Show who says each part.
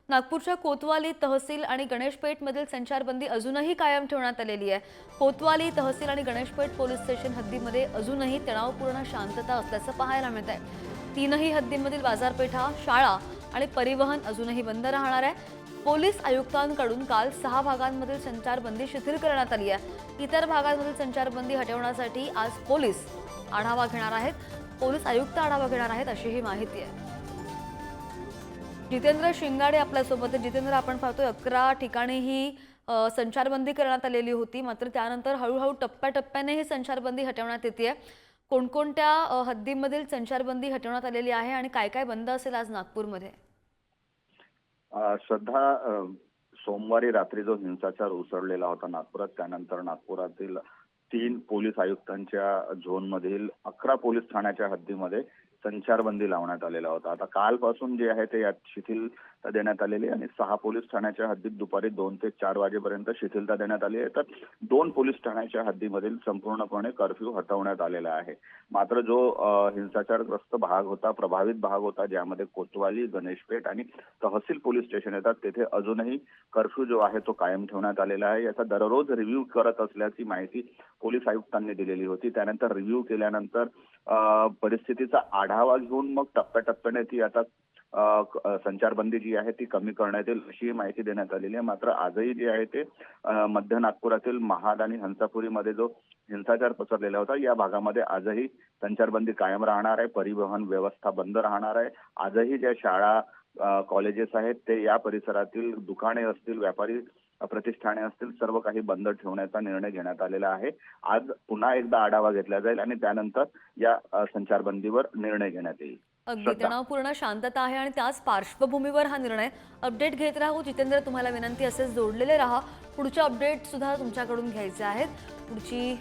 Speaker 1: नागपूरच्या कोतवाली तहसील आणि गणेशपेठमधील संचारबंदी अजूनही कायम ठेवण्यात आलेली आहे। कोतवाली तहसील आणि गणेशपेठ पोलीस स्टेशन हद्दीमध्ये अजूनही तणावपूर्ण शांतता असल्याचं पाहायला मिळत आहे। तीनही हद्दींमधील बाजारपेठा, शाळा आणि परिवहन अजूनही बंद राहणार आहे। पोलीस आयुक्तांकडून काल 6 भागांमधील संचारबंदी शिथिल करण्यात आली आहे। इतर भागांमधील संचारबंदी हटवण्यासाठी आज पोलीस आढावा घेणार आहेत। पोलीस आयुक्त आढावा घेणार आहेत अशी ही माहिती आहे। जितेंद्र शिंगाडे आपल्यासोबत आहे। जितेंद्र, आपण पाहतोय 11 ठिकाणी ही संचारबंदी करण्यात आलेली होती, मात्र त्यानंतर हळूहळू टप्प्याटप्प्याने ही संचारबंदी हटवण्यात येते। कोणकोणत्या हद्दीमधील संचारबंदी हटवण्यात आलेली आहे आणि काय काय बंद असेल आज नागपूरमध्ये?
Speaker 2: श्रद्धा, सोमवारी रात्री जो हिंसाचार उसळलेला होता नागपुरात, त्यानंतर नागपुरातील 3 पोलीस आयुक्तांच्या झोनमधील 11 पोलीस ठाण्याच्या हद्दीमध्ये संचारबंदी लावण्यात आलेला होता। आता कालपासून जे आहे ते यात शिथिलता देण्यात आलेली आणि 6 पोलीस ठाण्याच्या हद्दीत दुपारी 2 ते 4 वाजेपर्यंत शिथिलता देण्यात आली आहे, तर 2 पोलीस ठाण्याच्या हद्दीमधील संपूर्णपणे कर्फ्यू हटवण्यात आलेला आहे। मात्र जो हिंसाचारग्रस्त भाग होता, प्रभावित भाग होता, ज्यामध्ये कोतवाली, गणेशपेठ आणि तहसील पोलीस स्टेशन येतात, तेथे अजूनही कर्फ्यू जो आहे तो कायम ठेवण्यात आलेला आहे। याचा दररोज रिव्ह्यू करत असल्याची माहिती पोलीस आयुक्तांनी दिलेली होती। त्यानंतर रिव्ह्यू केल्यानंतर परिस्थितीचा आढावा घेऊन मग टप्प्याटप्प्याने ती आता संचारबंदी जी आहे ती कमी करण्यात येईल अशी माहिती देण्यात आलेली आहे। मात्र आजही जे आहे ते मध्य नागपुरातील महाड आणि हंसापुरीमध्ये जो हिंसाचार पसरलेला होता, या भागामध्ये आजही संचारबंदी कायम राहणार आहे। परिवहन व्यवस्था बंद राहणार आहे। आजही ज्या शाळा, कॉलेजेस आहेत ते, या परिसरातील दुकाने असतील, व्यापारी प्रतिष्ठाने असतील, सर्व काही बंद ठेवण्याचा निर्णय घेण्यात आलेला आहे। आज पुन्हा एकदा आढावा घेतला जाईल आणि त्यानंतर या संचारबंदीवर निर्णय घेण्यात येईल।
Speaker 1: अगदी तणावपूर्ण शांतता आहे आणि त्याच पार्श्वभूमीवर हा निर्णय। अपडेट घेत राहू जितेंद्र, तुम्हाला विनंती असेच जोडलेले राहा। पुढचे अपडेट सुद्धा तुमच्याकडून घ्यायचे आहेत। पुढची